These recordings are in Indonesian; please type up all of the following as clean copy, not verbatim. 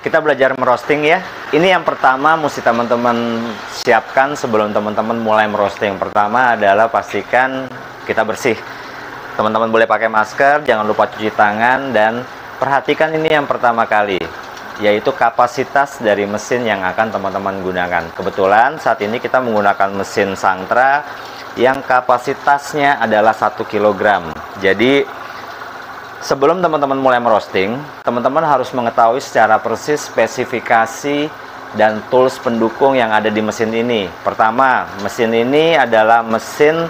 Kita belajar merosting ya. Ini yang pertama mesti teman-teman siapkan sebelum teman-teman mulai merosting. Pertama adalah pastikan kita bersih. Teman-teman boleh pakai masker, jangan lupa cuci tangan, dan perhatikan ini yang pertama kali, yaitu kapasitas dari mesin yang akan teman-teman gunakan. Kebetulan saat ini kita menggunakan mesin Sangtra yang kapasitasnya adalah 1 kg. Jadi sebelum teman-teman mulai merosting, teman-teman harus mengetahui secara persis spesifikasi dan tools pendukung yang ada di mesin ini. Pertama, mesin ini adalah mesin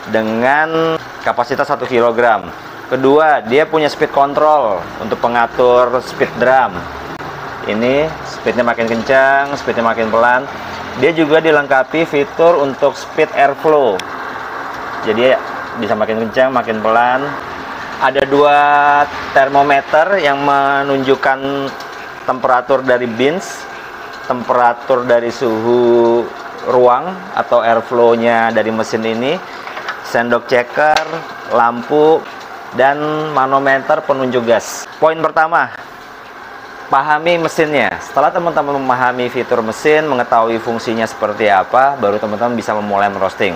dengan kapasitas 1 kg. Kedua, dia punya speed control untuk pengatur speed drum. Ini speednya makin kencang, speednya makin pelan. Dia juga dilengkapi fitur untuk speed airflow. Jadi bisa makin kencang, makin pelan. Ada 2 termometer yang menunjukkan temperatur dari bins, temperatur dari suhu ruang atau airflow-nya dari mesin ini, sendok checker, lampu, dan manometer penunjuk gas. Poin pertama, pahami mesinnya. Setelah teman-teman memahami fitur mesin, mengetahui fungsinya seperti apa, baru teman-teman bisa memulai merosting.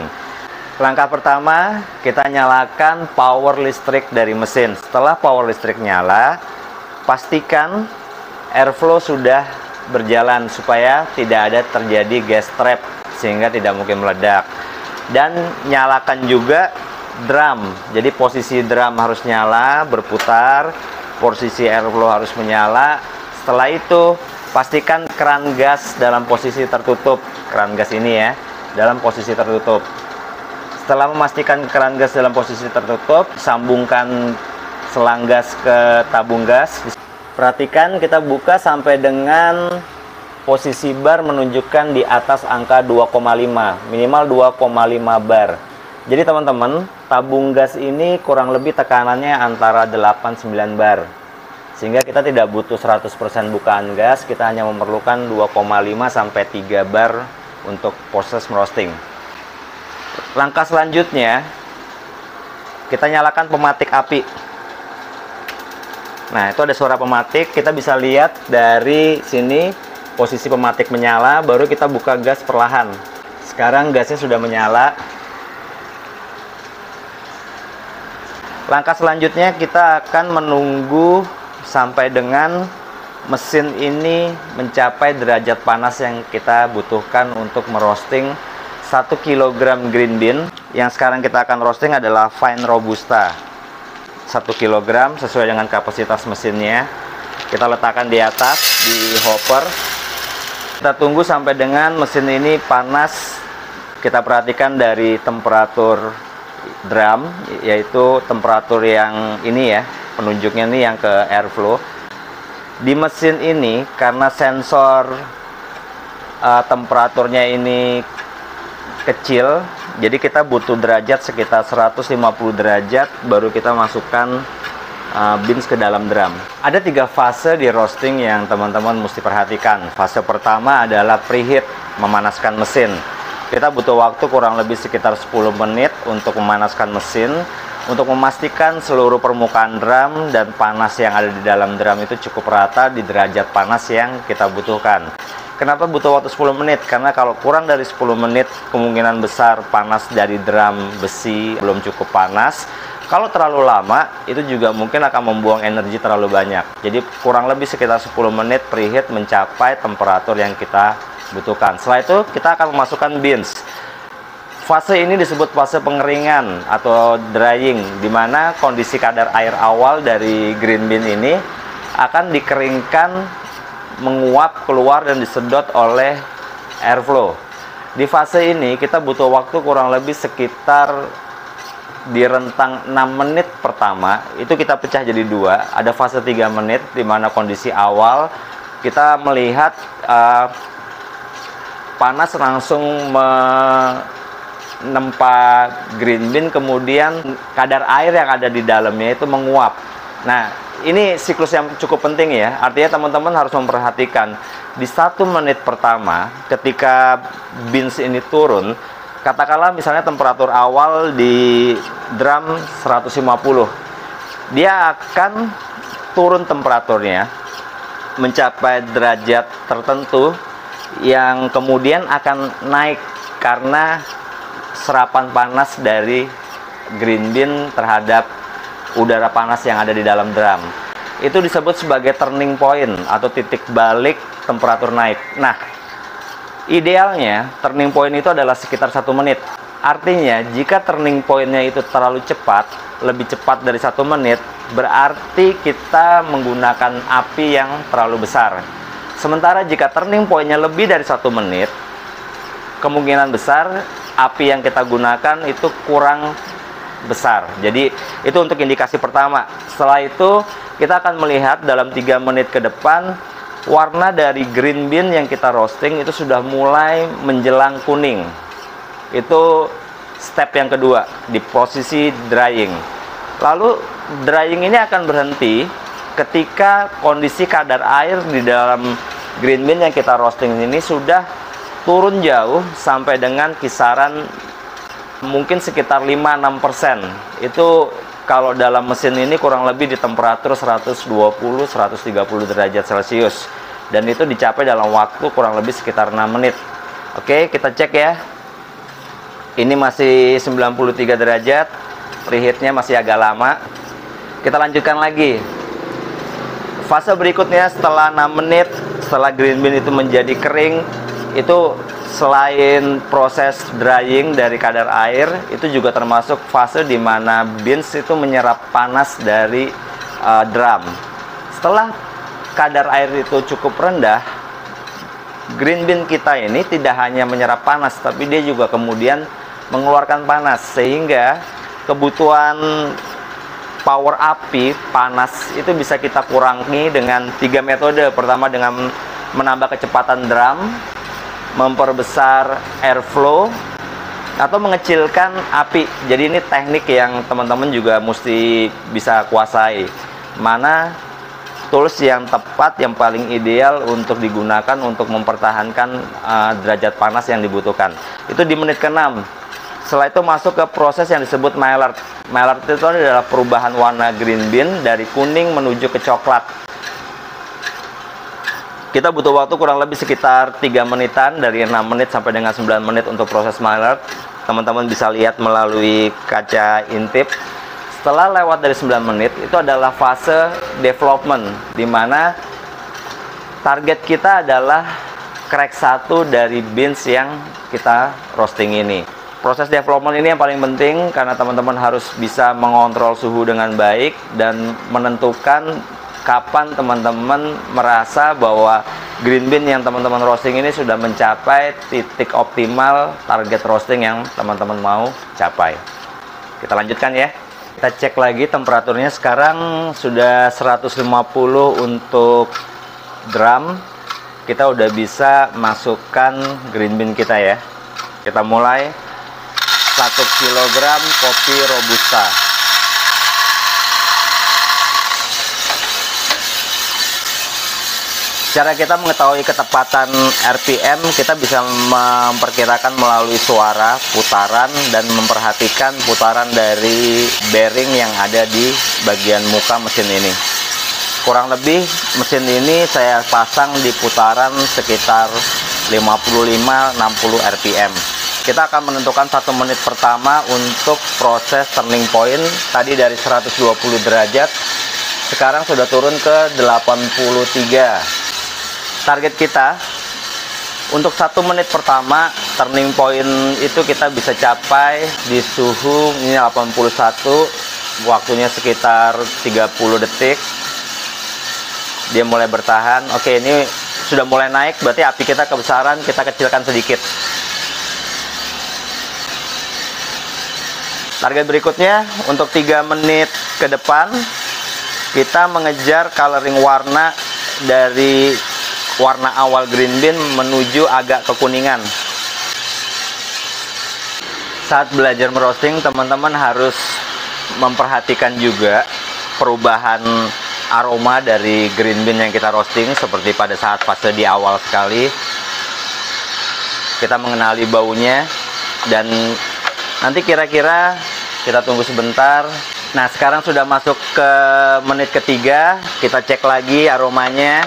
Langkah pertama, kita nyalakan power listrik dari mesin. Setelah power listrik nyala, pastikan airflow sudah berjalan supaya tidak ada terjadi gas trap sehingga tidak mungkin meledak. Dan nyalakan juga drum. Jadi posisi drum harus nyala, berputar, posisi airflow harus menyala. Setelah itu, pastikan keran gas dalam posisi tertutup. Keran gas ini ya, dalam posisi tertutup. Setelah memastikan keran gas dalam posisi tertutup, sambungkan selang gas ke tabung gas. Perhatikan kita buka sampai dengan posisi bar menunjukkan di atas angka 2,5, minimal 2,5 bar. Jadi teman-teman, tabung gas ini kurang lebih tekanannya antara 8-9 bar. Sehingga kita tidak butuh 100% bukaan gas, kita hanya memerlukan 2,5 sampai 3 bar untuk proses merosting. Langkah selanjutnya, kita nyalakan pematik api. Nah, itu ada suara pematik, kita bisa lihat dari sini posisi pematik menyala, baru kita buka gas perlahan. Sekarang gasnya sudah menyala. Langkah selanjutnya kita akan menunggu sampai dengan mesin ini mencapai derajat panas yang kita butuhkan untuk merosting 1 kg green bean. Yang sekarang kita akan roasting adalah fine robusta 1 kg sesuai dengan kapasitas mesinnya. Kita letakkan di atas di hopper. Kita tunggu sampai dengan mesin ini panas. Kita perhatikan dari temperatur drum, yaitu temperatur yang ini ya, penunjuknya ini yang ke airflow. Di mesin ini karena sensor temperaturnya ini kecil, jadi kita butuh derajat sekitar 150 derajat baru kita masukkan beans ke dalam drum. Ada 3 fase di roasting yang teman-teman mesti perhatikan. Fase pertama adalah preheat, memanaskan mesin. Kita butuh waktu kurang lebih sekitar 10 menit untuk memanaskan mesin, untuk memastikan seluruh permukaan drum dan panas yang ada di dalam drum itu cukup rata di derajat panas yang kita butuhkan. Kenapa butuh waktu 10 menit? Karena kalau kurang dari 10 menit, kemungkinan besar panas dari drum besi belum cukup panas. Kalau terlalu lama, itu juga mungkin akan membuang energi terlalu banyak. Jadi kurang lebih sekitar 10 menit preheat mencapai temperatur yang kita butuhkan. Setelah itu, kita akan memasukkan beans. Fase ini disebut fase pengeringan atau drying, di mana kondisi kadar air awal dari green bean ini akan dikeringkan, menguap keluar dan disedot oleh airflow. Di fase ini kita butuh waktu kurang lebih sekitar di rentang 6 menit pertama, itu kita pecah jadi 2. Ada fase 3 menit di mana kondisi awal kita melihat panas langsung menempa green bean, kemudian kadar air yang ada di dalamnya itu menguap. Nah, ini siklus yang cukup penting ya. Artinya teman-teman harus memperhatikan di 1 menit pertama ketika beans ini turun, katakanlah misalnya temperatur awal di drum 150, dia akan turun temperaturnya mencapai derajat tertentu yang kemudian akan naik karena serapan panas dari green bean terhadap udara panas yang ada di dalam drum. Itu disebut sebagai turning point atau titik balik temperatur naik. Nah, idealnya turning point itu adalah sekitar 1 menit. Artinya jika turning point-nya itu terlalu cepat, lebih cepat dari 1 menit, berarti kita menggunakan api yang terlalu besar. Sementara jika turning point-nya lebih dari 1 menit, kemungkinan besar api yang kita gunakan itu kurang besar. Jadi itu untuk indikasi pertama. Setelah itu kita akan melihat dalam 3 menit ke depan, warna dari green bean yang kita roasting itu sudah mulai menjelang kuning. Itu step yang kedua, di posisi drying. Lalu drying ini akan berhenti ketika kondisi kadar air di dalam green bean yang kita roasting ini sudah turun jauh sampai dengan kisaran mungkin sekitar 5-6%. Itu kalau dalam mesin ini kurang lebih di temperatur 120-130 derajat Celcius, dan itu dicapai dalam waktu kurang lebih sekitar 6 menit. Oke, kita cek ya. Ini masih 93 derajat, preheatnya masih agak lama. Kita lanjutkan lagi. Fase berikutnya setelah 6 menit, setelah green bean itu menjadi kering, itu selain proses drying dari kadar air, itu juga termasuk fase di mana beans itu menyerap panas dari drum. Setelah kadar air itu cukup rendah, green bean kita ini tidak hanya menyerap panas, tapi dia juga kemudian mengeluarkan panas, sehingga kebutuhan power api panas itu bisa kita kurangi dengan 3 metode. Pertama dengan menambah kecepatan drum, memperbesar airflow, atau mengecilkan api. Jadi ini teknik yang teman-teman juga mesti bisa kuasai. Mana tools yang tepat, yang paling ideal untuk digunakan untuk mempertahankan derajat panas yang dibutuhkan. Itu di menit ke-6. Setelah itu masuk ke proses yang disebut Maillard. Maillard itu adalah perubahan warna green bean dari kuning menuju ke coklat. Kita butuh waktu kurang lebih sekitar 3 menitan, dari 6 menit sampai dengan 9 menit untuk proses Maillard. Teman-teman bisa lihat melalui kaca intip. Setelah lewat dari 9 menit, itu adalah fase development, di mana target kita adalah crack 1 dari beans yang kita roasting ini. Proses development ini yang paling penting karena teman-teman harus bisa mengontrol suhu dengan baik dan menentukan kapan teman-teman merasa bahwa green bean yang teman-teman roasting ini sudah mencapai titik optimal target roasting yang teman-teman mau capai. Kita lanjutkan ya. Kita cek lagi temperaturnya. Sekarang sudah 150 untuk drum. Kita udah bisa masukkan green bean kita ya. Kita mulai. 1 kg kopi robusta. Cara kita mengetahui ketepatan RPM, kita bisa memperkirakan melalui suara, putaran, dan memperhatikan putaran dari bearing yang ada di bagian muka mesin ini. Kurang lebih mesin ini saya pasang di putaran sekitar 55-60 RPM. Kita akan menentukan 1 menit pertama untuk proses turning point. Tadi dari 120 derajat, sekarang sudah turun ke 83. Target kita untuk 1 menit pertama turning point itu kita bisa capai di suhu ini 81, waktunya sekitar 30 detik. Dia mulai bertahan. Oke, ini sudah mulai naik, berarti api kita kebesaran, kita kecilkan sedikit. Target berikutnya untuk 3 menit ke depan, kita mengejar coloring warna dari warna awal green bean menuju agak kekuningan. Saat belajar merosting, teman-teman harus memperhatikan juga perubahan aroma dari green bean yang kita roasting, seperti pada saat fase di awal sekali. Kita mengenali baunya, dan nanti kira-kira kita tunggu sebentar. Nah, sekarang sudah masuk ke menit ketiga. Kita cek lagi aromanya.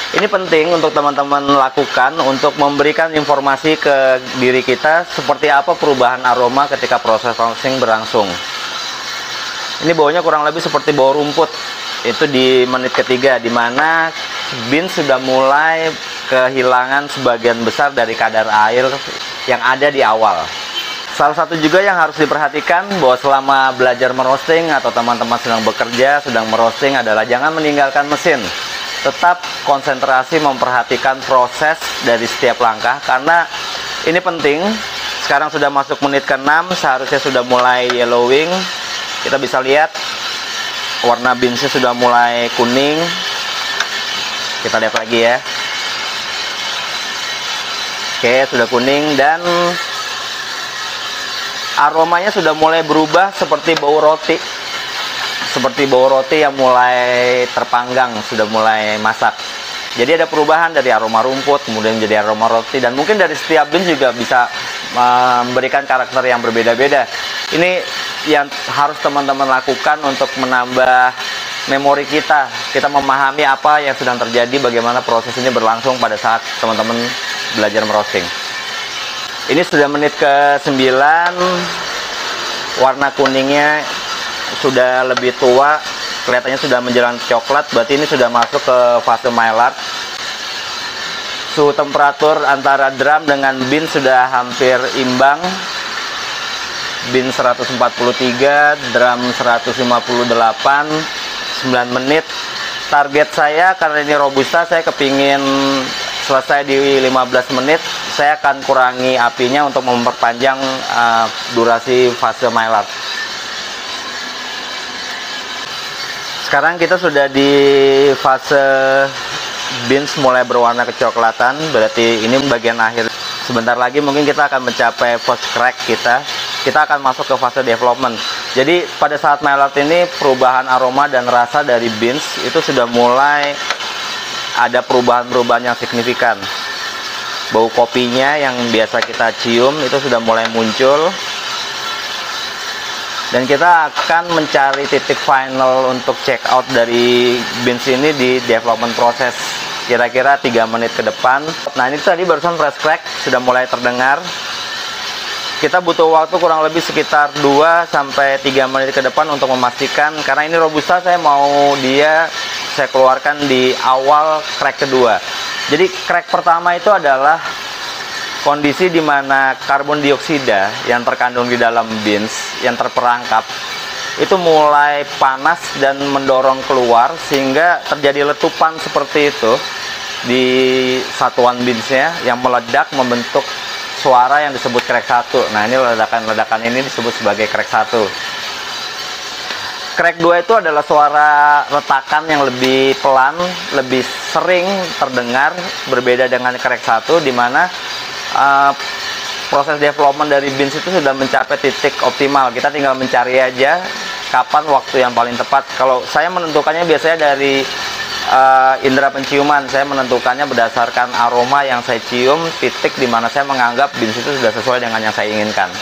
Ini penting untuk teman-teman lakukan untuk memberikan informasi ke diri kita seperti apa perubahan aroma ketika proses roasting berlangsung. Ini baunya kurang lebih seperti bau rumput. Itu di menit ketiga, di mana beans sudah mulai kehilangan sebagian besar dari kadar air yang ada di awal. Salah satu juga yang harus diperhatikan bahwa selama belajar merosting atau teman-teman sedang bekerja, sedang merosting adalah jangan meninggalkan mesin. Tetap konsentrasi memperhatikan proses dari setiap langkah karena ini penting. Sekarang sudah masuk menit ke-6, seharusnya sudah mulai yellowing. Kita bisa lihat warna beansnya sudah mulai kuning. Kita lihat lagi ya. Oke, sudah kuning dan aromanya sudah mulai berubah seperti bau roti. Seperti bau roti yang mulai terpanggang, sudah mulai masak. Jadi ada perubahan dari aroma rumput, kemudian jadi aroma roti, dan mungkin dari setiap beans juga bisa memberikan karakter yang berbeda-beda. Ini yang harus teman-teman lakukan untuk menambah memori kita. Kita memahami apa yang sedang terjadi, bagaimana proses ini berlangsung pada saat teman-teman belajar merosting. Ini sudah menit ke-9, warna kuningnya sudah lebih tua, kelihatannya sudah menjelang coklat, berarti ini sudah masuk ke fase Maillard. Suhu temperatur antara drum dengan beans sudah hampir imbang. Beans 143, drum 158, 9 menit. Target saya karena ini Robusta, saya kepingin selesai di 15 menit. Saya akan kurangi apinya untuk memperpanjang durasi fase Maillard. Sekarang kita sudah di fase beans mulai berwarna kecoklatan, berarti ini bagian akhir. Sebentar lagi mungkin kita akan mencapai first crack kita. Kita akan masuk ke fase development. Jadi pada saat Maillard ini perubahan aroma dan rasa dari beans itu sudah mulai ada perubahan-perubahan yang signifikan. Bau kopinya yang biasa kita cium itu sudah mulai muncul. Dan kita akan mencari titik final untuk check out dari beans ini di development proses. Kira-kira 3 menit ke depan. Nah ini tadi barusan fresh crack sudah mulai terdengar. Kita butuh waktu kurang lebih sekitar 2-3 menit ke depan untuk memastikan. Karena ini Robusta saya mau saya keluarkan di awal crack kedua. Jadi crack pertama itu adalah kondisi di mana karbon dioksida yang terkandung di dalam beans yang terperangkap itu mulai panas dan mendorong keluar sehingga terjadi letupan seperti itu di satuan beansnya yang meledak membentuk suara yang disebut crack 1. Nah ini ledakan ini disebut sebagai crack 1. Crack 2 itu adalah suara retakan yang lebih pelan, lebih sering terdengar, berbeda dengan crack 1 di mana proses development dari beans itu sudah mencapai titik optimal. Kita tinggal mencari aja kapan waktu yang paling tepat. Kalau saya menentukannya biasanya dari indera penciuman, saya menentukannya berdasarkan aroma yang saya cium, titik di mana saya menganggap beans itu sudah sesuai dengan yang saya inginkan.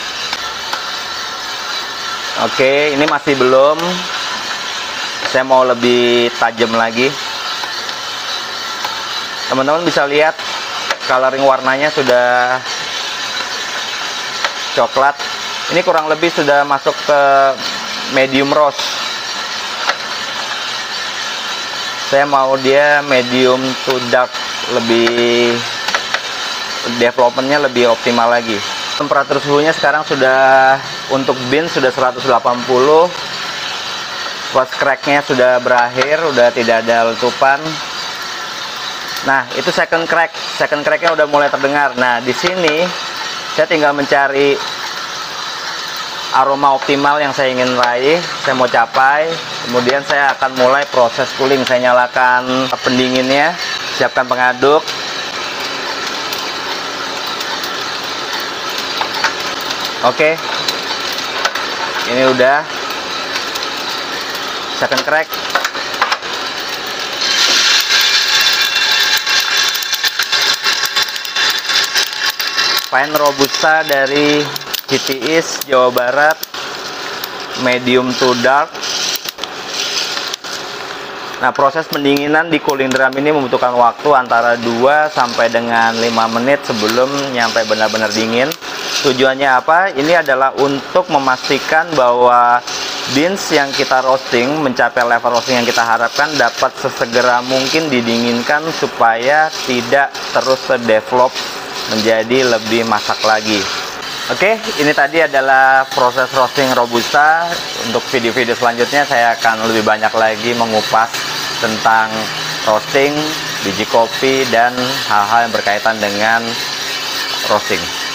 Oke, ini masih belum. Saya mau lebih tajam lagi. Teman-teman bisa lihat coloring warnanya sudah coklat. Ini kurang lebih sudah masuk ke medium roast. Saya mau dia medium to dark, lebih developmentnya lebih optimal lagi. Temperatur suhunya sekarang sudah untuk beans sudah 180. First cracknya sudah berakhir, udah tidak ada letupan. Nah, itu second crack. Second cracknya udah mulai terdengar. Nah, di sini saya tinggal mencari aroma optimal yang saya ingin raih. Saya mau capai. Kemudian saya akan mulai proses cooling. Saya nyalakan pendinginnya, siapkan pengaduk. Oke. Ini udah second crack. Fine Robusta dari GT East Jawa Barat, medium to dark. Nah, proses pendinginan di cooling drum ini membutuhkan waktu antara 2 sampai dengan 5 menit sebelum nyampe benar-benar dingin. Tujuannya apa? Ini adalah untuk memastikan bahwa beans yang kita roasting mencapai level roasting yang kita harapkan dapat sesegera mungkin didinginkan supaya tidak terus terdevelop menjadi lebih masak lagi. Oke, ini tadi adalah proses roasting Robusta. Untuk video-video selanjutnya saya akan lebih banyak lagi mengupas tentang roasting, biji kopi, dan hal-hal yang berkaitan dengan roasting.